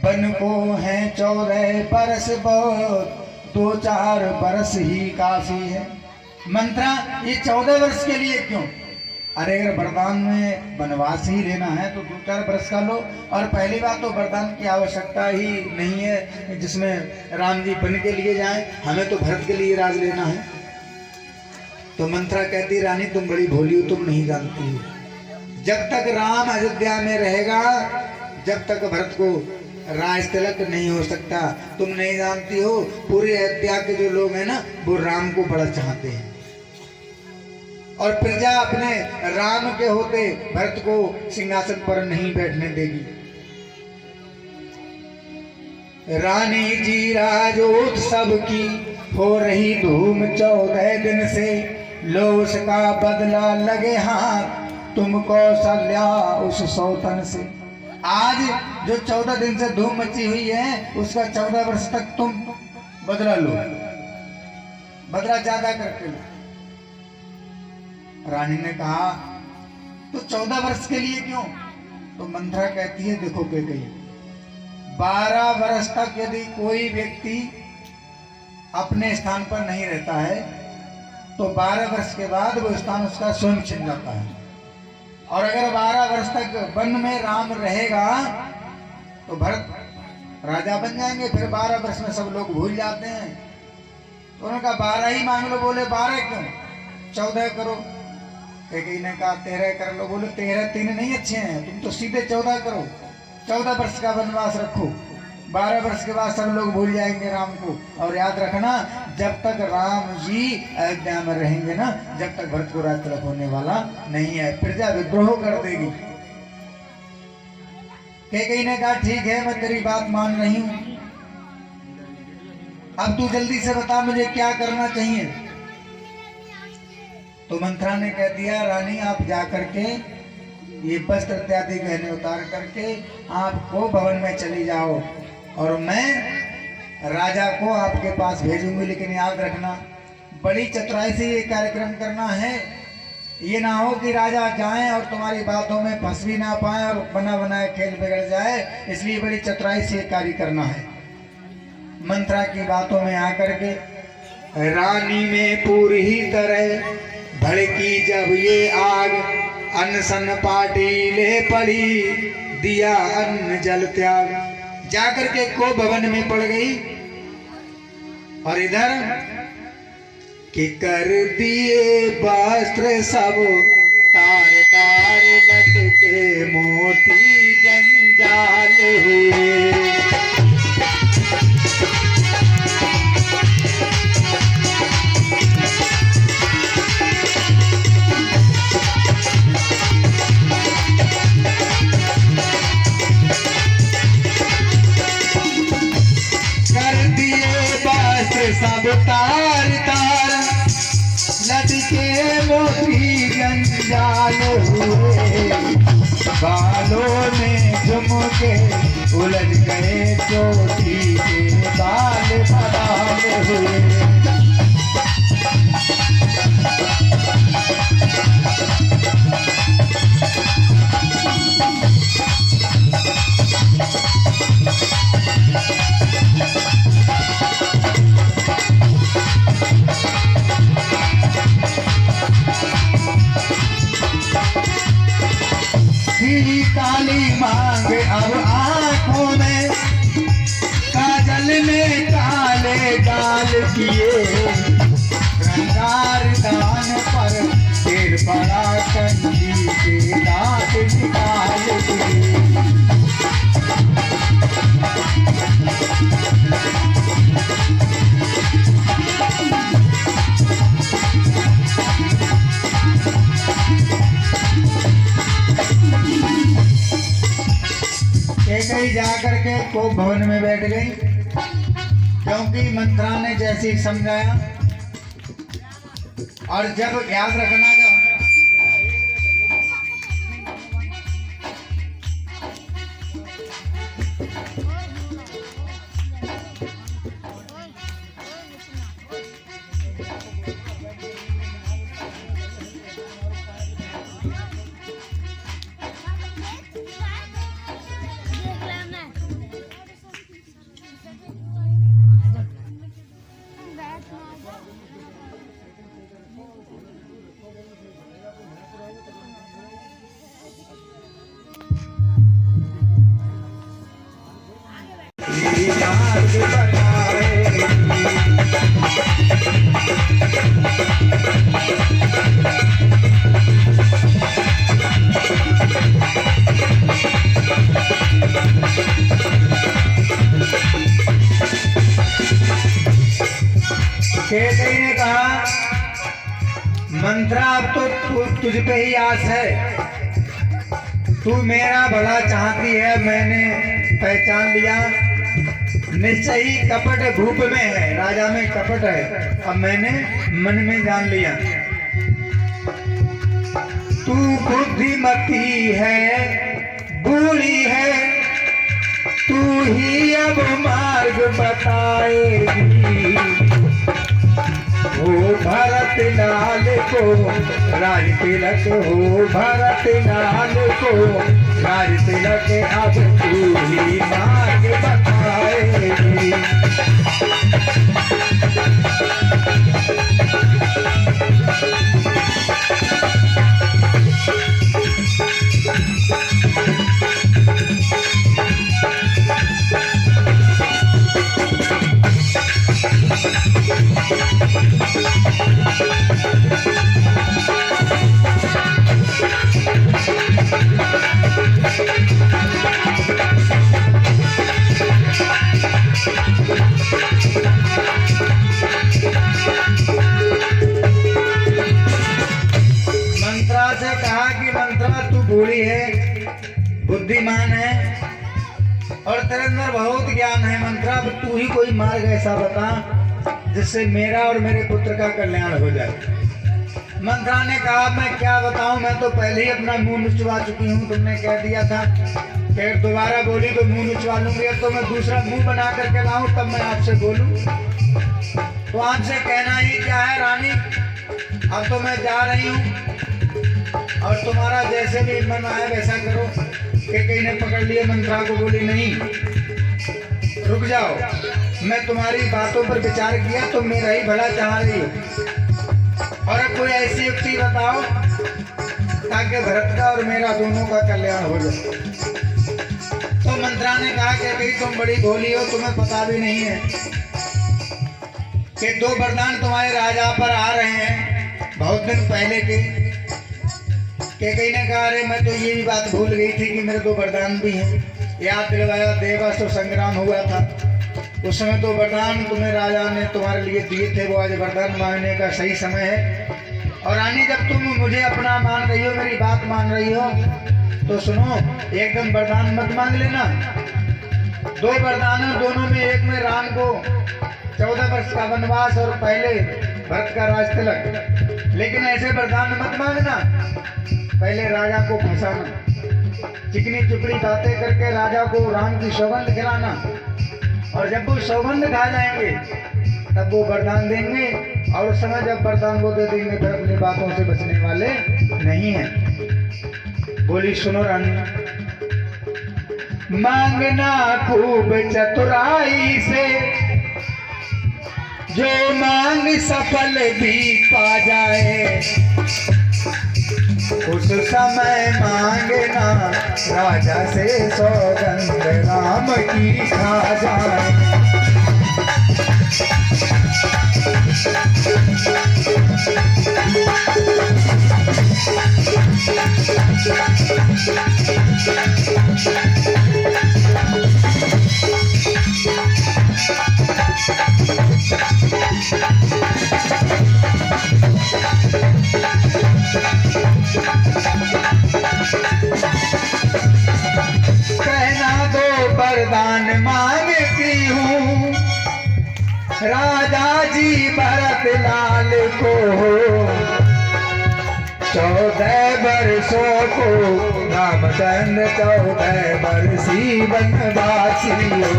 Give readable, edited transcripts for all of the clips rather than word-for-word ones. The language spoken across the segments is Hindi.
बन को हैं 14 बरस बहुत, 2-4 बरस ही काफी है। मंत्रा ये 14 वर्ष के लिए क्यों? अरे अगर वरदान में वनवास ही लेना है तो 2-4 वर्ष का लो। और पहली बात तो वरदान की आवश्यकता ही नहीं है जिसमें राम जी बन के लिए जाएं, हमें तो भरत के लिए राज लेना है। तो मंत्रा कहती रानी तुम बड़ी भोली हो, तुम नहीं जानती हो। जब तक राम अयोध्या में रहेगा जब तक भरत को राज तिलक नहीं हो सकता। तुम नहीं जानती हो पूरी अयोध्या के जो लोग हैं ना वो राम को बड़ा चाहते हैं, और प्रजा अपने राम के होते भरत को सिंहासन पर नहीं बैठने देगी। रानी जी राजोत्सव की हो रही धूम 14 दिन से, लो उसका बदला लगे हाथ तुम कौशल्या उस सौतन से। आज जो 14 दिन से धूम मची हुई है उसका 14 वर्ष तक तुम बदला लो, बदला ज्यादा करके लो। रानी ने कहा तो 14 वर्ष के लिए क्यों? तो मंत्रा कहती है देखो कैकेयी, 12 वर्ष तक यदि कोई व्यक्ति अपने स्थान पर नहीं रहता है तो 12 वर्ष के बाद वो स्थान उसका स्वयं छिन जाता है। और अगर 12 वर्ष तक वन में राम रहेगा तो भरत राजा बन जाएंगे। फिर 12 वर्ष में सब लोग भूल जाते हैं। तो उन्होंने कहा 12 ही मांग लो। बोले 12 क्यों, 14 करो। कैकेयी ने कहा 13 कर लो। बोले 13 3 नहीं अच्छे हैं, तुम तो सीधे 14 करो। 14 वर्ष का वनवास रखो, 12 वर्ष के बाद सब लोग भूल जाएंगे राम को। और याद रखना जब तक राम जी अयोध्या में रहेंगे ना जब तक भरत को राज तिलक होने वाला नहीं है, प्रजा विद्रोह कर देगी। कैकेयी ने कहा ठीक है मैं तेरी बात मान रही हूं, अब तू जल्दी से बता मुझे क्या करना चाहिए। तो मंत्रा ने कह दिया रानी आप जा करके ये वस्त्र इत्यादि गहने उतार करके आपको भवन में चली जाओ और मैं राजा को आपके पास भेजूंगी। लेकिन याद रखना बड़ी चतुराई से ये कार्यक्रम करना है, ये ना हो कि राजा जाएं और तुम्हारी बातों में फंस भी ना पाए और बना बनाए खेल बिगड़ जाए, इसलिए बड़ी चतुराई से कार्य करना है। मंत्रा की बातों में आकर के रानी में पूरी तरह भड़की जब ये आग, अनशन पाटी ले पड़ी दिया अन्न जल त्याग। जाकर के को भवन में पड़ गई और इधर कि कर दिए वस्त्र सब तार तार लटके मोती जंजाल हुए। सब तार तार लटके मोती जंजाल हुए, बालों में झुमके उलझ गए चोटी के बाल बवाल हुए। काली मांग अब आंखों में, काजल में काले गाल किए, रंगार दान पर फिर बड़ा कंदी के दांत निकाल दिए। कैकेयी जाकर के को भवन में बैठ गई, क्योंकि मंत्रा ने जैसे ही समझाया। और जब याद रखना जब ही मार्ग बताएगी। केकई ने कहा मंत्रा अब तो तुझ पे ही आस है, तू मेरा भला चाहती है, मैंने पहचान लिया। निश्चय ही कपट भूप में है, राजा में कपट है, अब मैंने मन में जान लिया। तू बुद्धिमती है, बूढ़ी है, तू ही अब मार्ग बताएगी। हो भरत लाल को राज तिलक, हो भरत लाल को राज तिलक, अब तू ही मार्ग बताएगी। मंत्रा से कहा कि मंत्रा तू बूढ़ी है, बुद्धिमान है और तेरे अंदर बहुत ज्ञान है। मंत्रा तू ही कोई मार्ग ऐसा बता जिससे मेरा और मेरे पुत्र का कल्याण हो जाए। मंत्रा ने कहा मैं क्या बताऊं, मैं तो पहले ही अपना मुंह नुचवा चुकी हूं, तुमने कह दिया था फिर दोबारा बोली तो मुंह नुचवा लूंगी। अब तो मैं दूसरा मुंह बना करके लाऊं तब मैं आपसे बोलूं। तो आपसे कहना ही क्या है रानी, अब तो मैं जा रही हूं और तुम्हारा जैसे भी मन आए वैसा करो। केकई ने पकड़ लिया मंत्रा को, बोली नहीं रुक जाओ, मैं तुम्हारी बातों पर विचार किया, तुम मेरा ही भला चाह रही हो और अब कोई ऐसी युक्ति बताओ ताकि भरत का और मेरा दोनों का कल्याण हो जाए। तो मंत्रा ने कहा कि भाई तुम बड़ी भोली हो, तुम्हें पता भी नहीं है कि 2 वरदान तुम्हारे राजा पर आ रहे हैं बहुत दिन पहले के। केकई ने कहा अरे मैं तो ये भी बात भूल गई थी कि मेरे 2 वरदान भी हैं, याद दिलवाया। देवासुर संग्राम हुआ था, उस समय 2 वरदान तुम्हें राजा ने तुम्हारे लिए दिए थे, वो आज वरदान मांगने का सही समय है। और रानी जब तुम मुझे अपना मान रही हो, मेरी बात मान रही हो, तो सुनो एकदम वरदान मत मांग लेना। 2 वरदान है, दोनों में एक में राम को 14 वर्ष का वनवास और पहले भरत का राज तिलक, लेकिन ऐसे वरदान मत मांगना, पहले राजा को फंसाना, चिकनी चुपड़ी बातें करके राजा को राम की सौगंध खिलाना, और जब वो सौगंध खा जाएंगे तब वो वरदान देंगे, और उस समय जब वरदान वो दे देंगे फिर अपनी बातों से बचने वाले नहीं हैं। बोली सुनो रानी, मांगना खूब चतुराई से, जो मांग सफल भी पा जाए, उस समय मांगना राजा से सौगंध राम की खा जाए। कहना 2 वरदान मांगती हूँ, राजा जी भरत लाल को, 14 वर्षों को रामचंद्र 14 वर्षी वनवासी हो।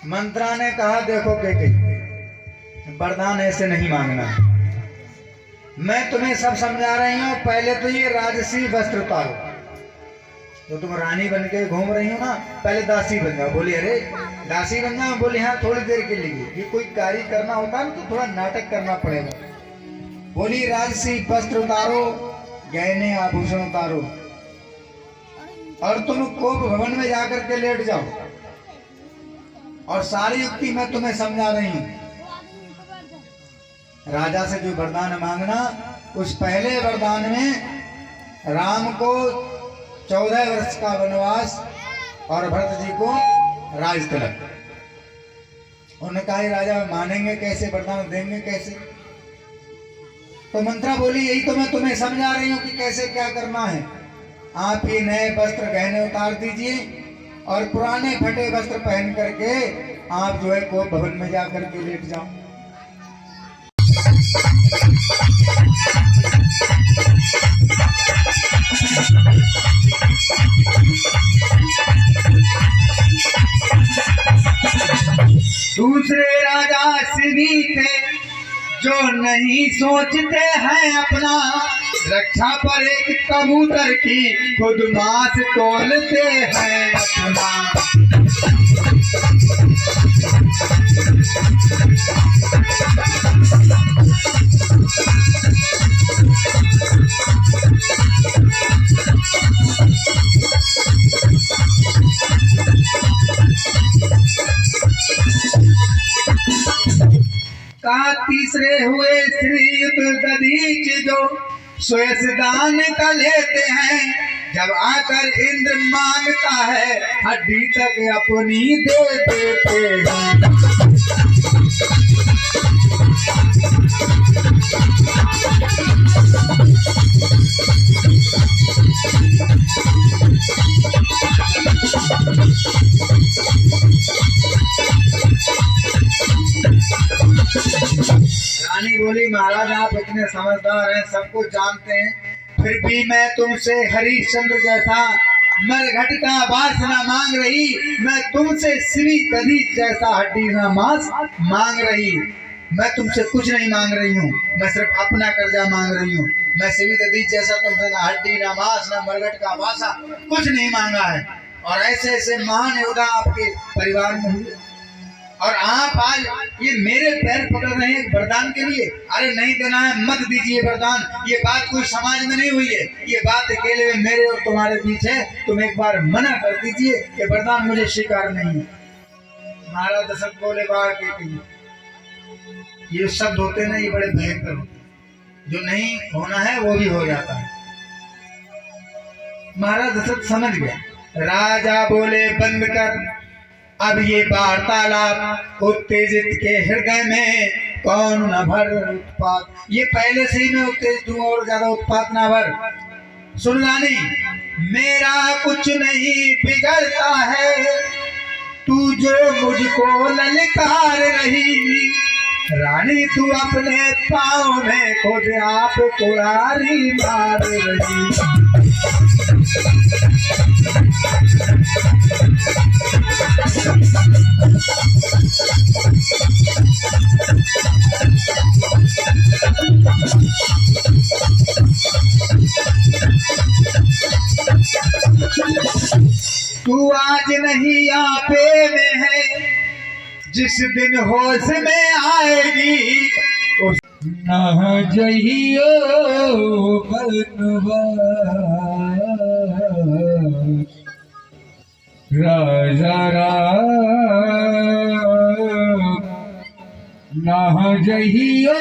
मंत्रा ने कहा देखो केकई, वरदान ऐसे नहीं मांगना, मैं तुम्हें सब समझा रही हूँ। पहले तो ये राजसी वस्त्र उतारो, तो तुम रानी बन के घूम रही हो ना, पहले दासी बन जाओ। बोली अरे दासी बन जाओ? बोली हाँ थोड़ी देर के लिए, ये कोई कार्य करना होता है ना तो थोड़ा नाटक करना पड़ेगा। बोली राजसी वस्त्र उतारो, गहने आभूषण उतारो, और तुम कोप भवन में जाकर के लेट जाओ। और सारी युक्ति मैं तुम्हें समझा रही हूँ। राजा से जो वरदान मांगना, उस पहले वरदान में राम को 14 वर्ष का वनवास और भरत जी को राज तिलक। उन्होंने कहा राजा मानेंगे कैसे, वरदान देंगे कैसे? तो मंत्रा बोली यही तो मैं तुम्हें समझा रही हूँ कि कैसे क्या करना है। आप ये नए वस्त्र गहने उतार दीजिए और पुराने फटे वस्त्र पहन करके आप जो है को भवन में जाकर के लेट जाओ। दूसरे राजा भी थे जो नहीं सोचते हैं अपना, रक्षा पर एक कबूतर की खुद मांस तोलते हैं अपना। का तीसरे हुए श्रीयुत दधीच जो स्वेशदान का लेते हैं, जब आकर इंद्र मांगता है हड्डी तक अपनी दे देते हैं। रानी बोली महाराज आप इतने समझदार हैं, सब कुछ जानते हैं, फिर भी मैं तुमसे हरिश्चंद्र जैसा मरघट का बास ना मांग रही, मैं तुमसे श्री दधीच जैसा हड्डी ना मांस मांग रही। मैं तुमसे कुछ नहीं मांग रही हूँ, मैं सिर्फ अपना कर्जा मांग रही हूँ। मैं श्री दधीच जैसा तुमसे ना हड्डी ना मांस ना मरघट का बासा कुछ नहीं मांगा है। और ऐसे ऐसे महान योद्धा आपके परिवार में हुए और आप आज ये मेरे पैर पकड़ रहे हैं वरदान के लिए। अरे नहीं देना है मत दीजिए वरदान, ये बात कोई समाज में नहीं हुई है, ये बात अकेले में मेरे और तुम्हारे बीच है। तुम एक बार मना कर दीजिए कि वरदान मुझे स्वीकार नहीं है। महाराज दशरथ बोले बार के ये शब्द होते ना, ये बड़े भयंकर होते, जो नहीं होना है वो भी हो जाता है। महाराज दशरथ समझ गया। राजा बोले बंद कर अब ये वार्तालाप, उत्तेजित के हृदय में कौन न भर उत्पात। ये पहले से ही मैं उत्तेजित हूँ और ज्यादा उत्पात ना भर। सुन रानी मेरा कुछ नहीं बिगड़ता है, तू जो मुझको ललकार रही। रानी तू अपने पाँव में खुद आप कुरारी मार रही। तू आज नहीं आपे में है, जिस दिन होश में आएगी उस न जइयो बनवा। राजा न जइयो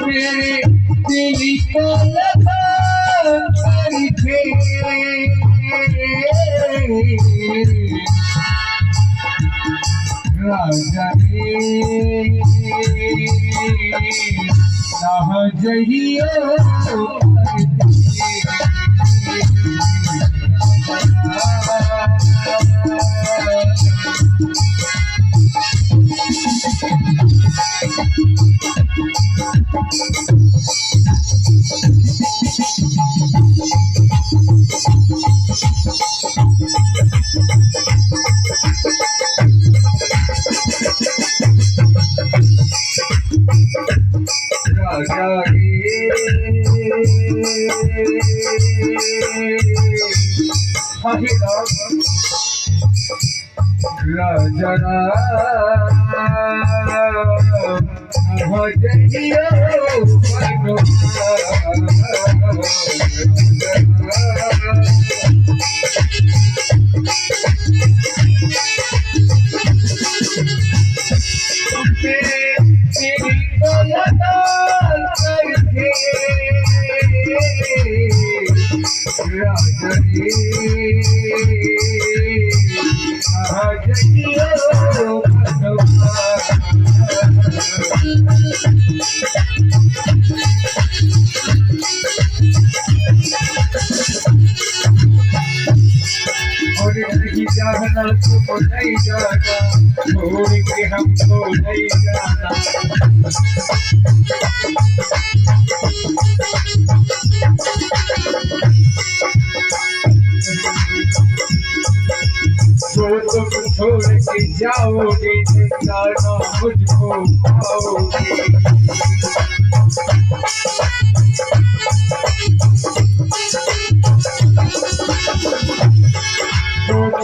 मेरे दिल को लगा थे राजा ना जइयो Thank you. राजा भजनियो जाना तुमको नहीं जाना, छोड़ के हमको नहीं जाना। तो तुम छोड़ के जाओगे, जाना मुझको पाओगे।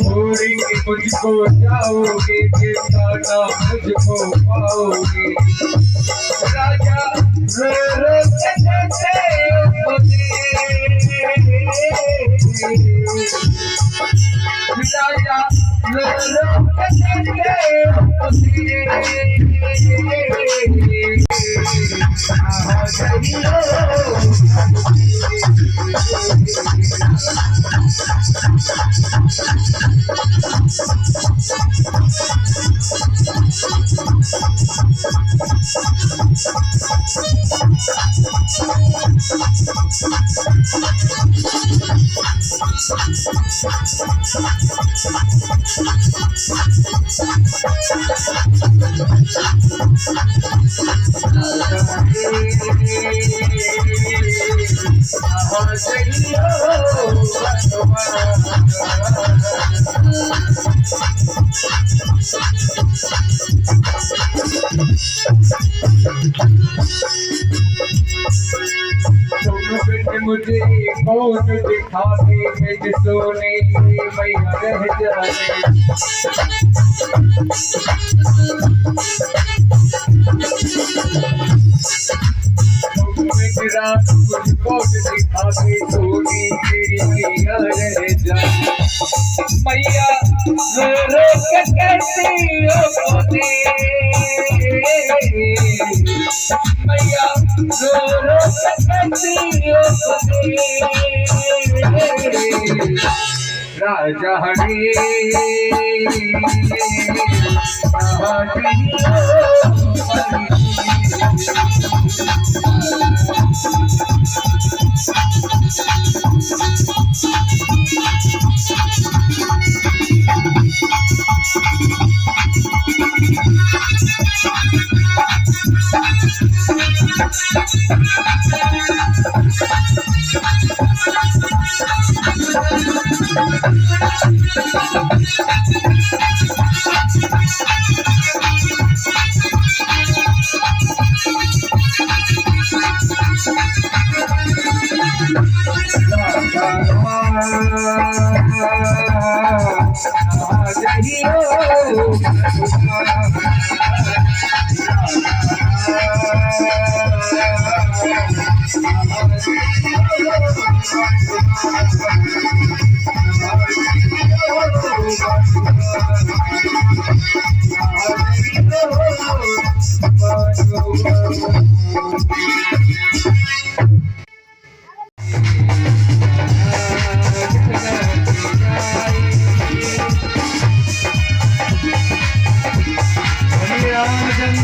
छोड़ेंगे मुझको जाओगे, जाना मुझको पाओगे। राजा रो रो के जाते राजा रो रो के मुझे कौन दिखावे, मेरे सोने मैया रह जाए। रात मुझको दिखावे, सोनी मेरी मैया रह जाए। मैया रो रो के कहती हो सोने, मैया रो रो के कहती हो सोने। राजा हरे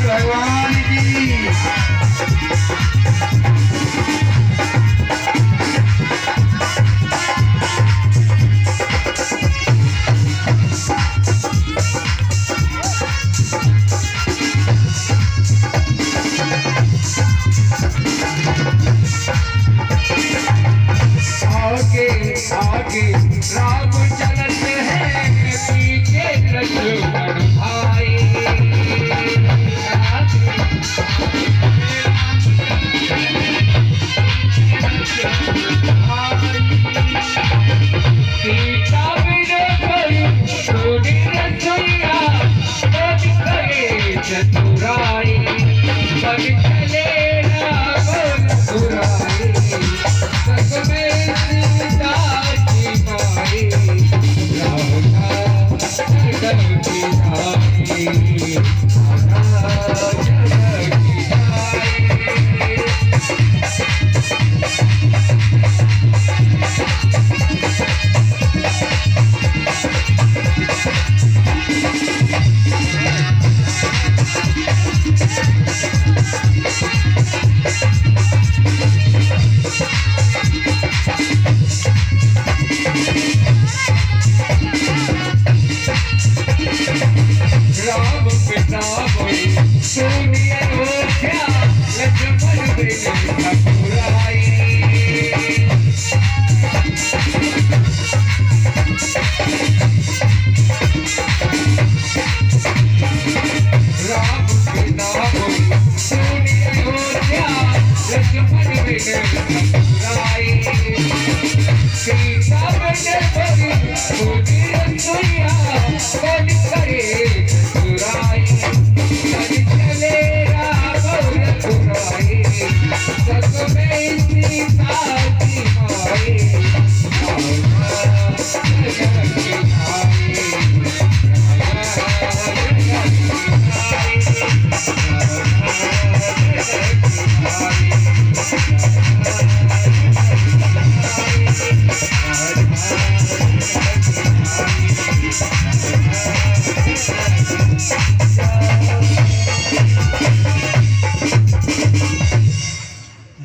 भगवान की आगे आगे राम चलते हैं, पीछे लक्ष्मण भाई।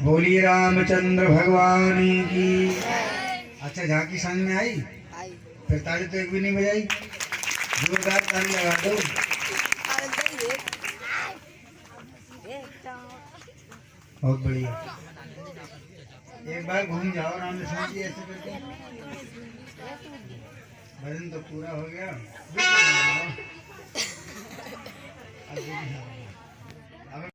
बोलिए रामचंद्र भगवान की। अच्छा झांकी समझ में आई? फिर ताली तो एक भी नहीं बजाई, जोरदार ताली लगा दो। बहुत बढ़िया। एक बार घूम जाओ रामेश्वर जी ऐसे करके, भजन तो पूरा हो गया।